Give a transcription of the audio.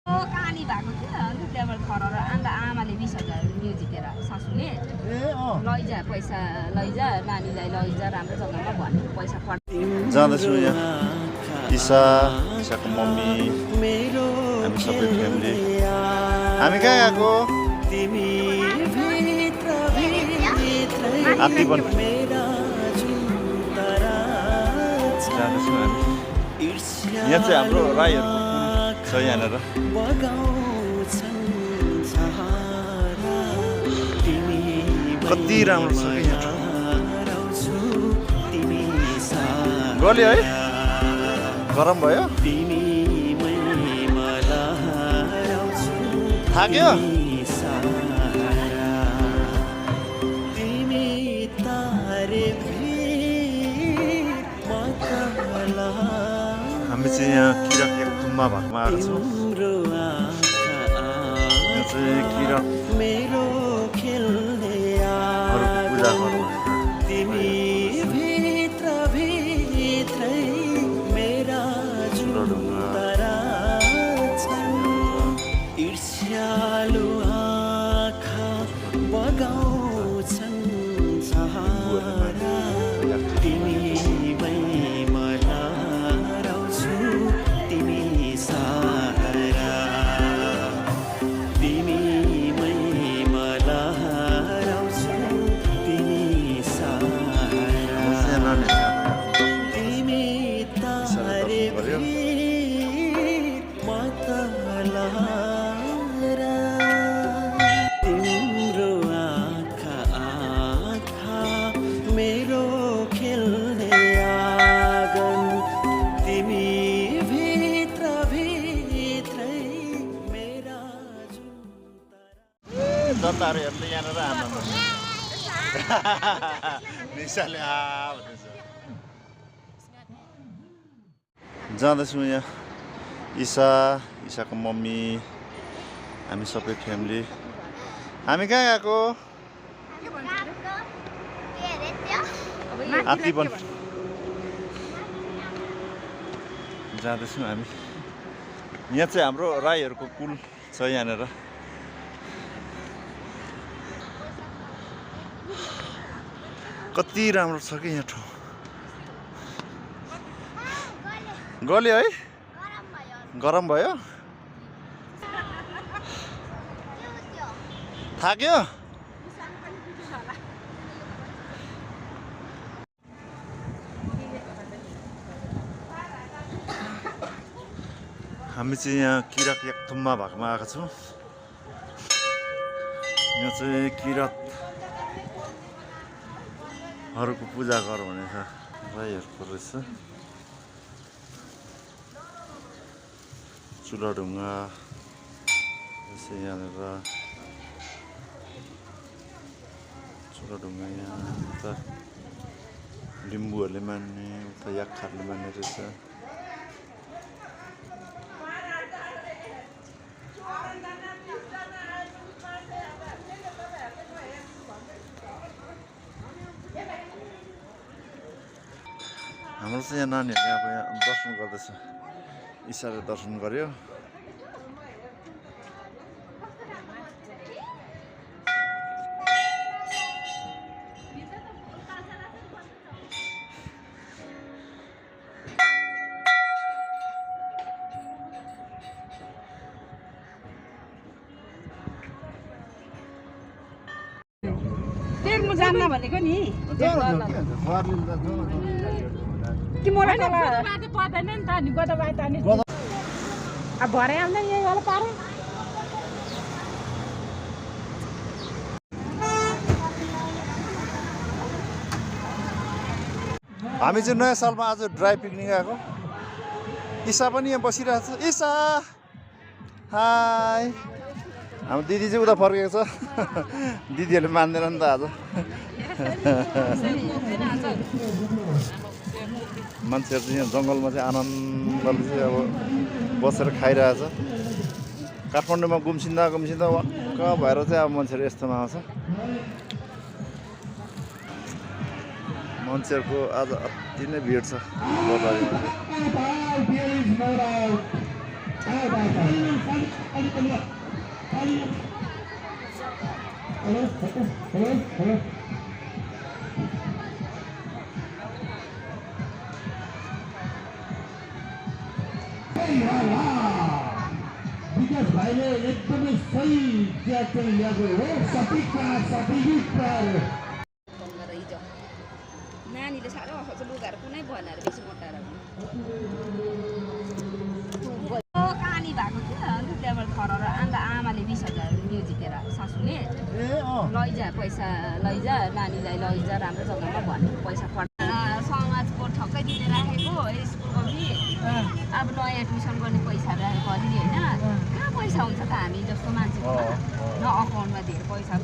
कहानी भएको थियो अनि त्यहाँबाट खरेर अन्त आमाले 20,000 रुपियाँ जितेर सासूले लैजा पैसा लैजा नानीलाई लैजा राम्रो जग्गामा भन्ने पैसा जाँदैछु यहाँ इसाको मम्मी हामी सबै फ्यामिली हामी कहाँ गएको आत्तिवन जाँदैछौँ हामी यहाँ चाहिँ हाम्रो राईहरूको छ यहाँनिर कति राम्रो छ कि यहाँ गल्यो है गरम भयो थाक्यो हामी चाहिँ यहाँ किराको गुम्बा भागमा आएको छौँ यहाँ चाहिँ किराहरूको पूजा गर्नु जनताहरू हेर्नु यहाँनिर आनन्द निसाले जाँदैछौँ यहाँ इसाको मम्मी हामी सबै फ्यामिली हामी कहाँ गएको आत्तिवन जाँदैछौँ हामी यहाँ चाहिँ हाम्रो राईहरूको कुल छ यहाँनिर कति राम्रो छ कि यहाँ ठाउँ गल्यो है गरम भयो थाक्यो हामी चाहिँ यहाँ किरात एक थुम्बा भागमा आएको छौँ यहाँ चाहिँ किरातहरूको पूजा गर भनेछ राईहरूको रहेछ चुला ढुङ्गा यसै यहाँनिर चुला ढुङ्गा यहाँ उता लिम्बूहरूले मान्ने उता याक्खाहरूले मान्ने रहेछ हाम्रो चाहिँ यहाँ नानीहरूले अब यहाँ दर्शन गर्दैछ ईशाले दर्शन गर्यो देख्नु जान्न भनेको नि कि मलाई त बाटो पर्दैन नि त नि गोदा बाटो नि अब भरे आउँदा यही होला पारो हामी चाहिँ नयाँ सालमा आज ड्राई पिकनिक आएको ईशा पनि यहाँ बसिरहेको छ ईशा हाई हाम्रो दिदी चाहिँ उता फर्केको छ दिदीहरूले मान्दैन नि त आज मान्छेहरू चाहिँ यहाँ जङ्गलमा चाहिँ आनन्दले चाहिँ अब बसेर खाइरहेछ काठमाडौँमा गुम्सिँदा वाक्क भएर चाहिँ अब मान्छेहरू यस्तोमा आउँछ मान्छेहरूको आज अति नै भिड छ गोदावरीमा विकास भाइले एकदमै सही ज्याज चाहिँ ल्याएको हो सपिकका सपिकर हिजो नानीले साह्रो असाल्छ लुगाहरू कुनै भएन अरे बेसी मोटाएर कहानी भएको थियो अन्त त्यहाँबाट खरेर अन्त आमाले 20,000 रुपियाँ जितेर सासूले लैजा पैसा लैजा नानीलाई लैजा राम्रो जग्गामा भन्ने पैसा समाजको ठक्कै दिने राखेको स्कुलको पनि अब नयाँ एडमिसन गर्ने पैसा राखेको अलि होइन कहाँ पैसा हुन्छ त हामी जस्तो मान्छेको न अकाउन्टमा धेरै पैसा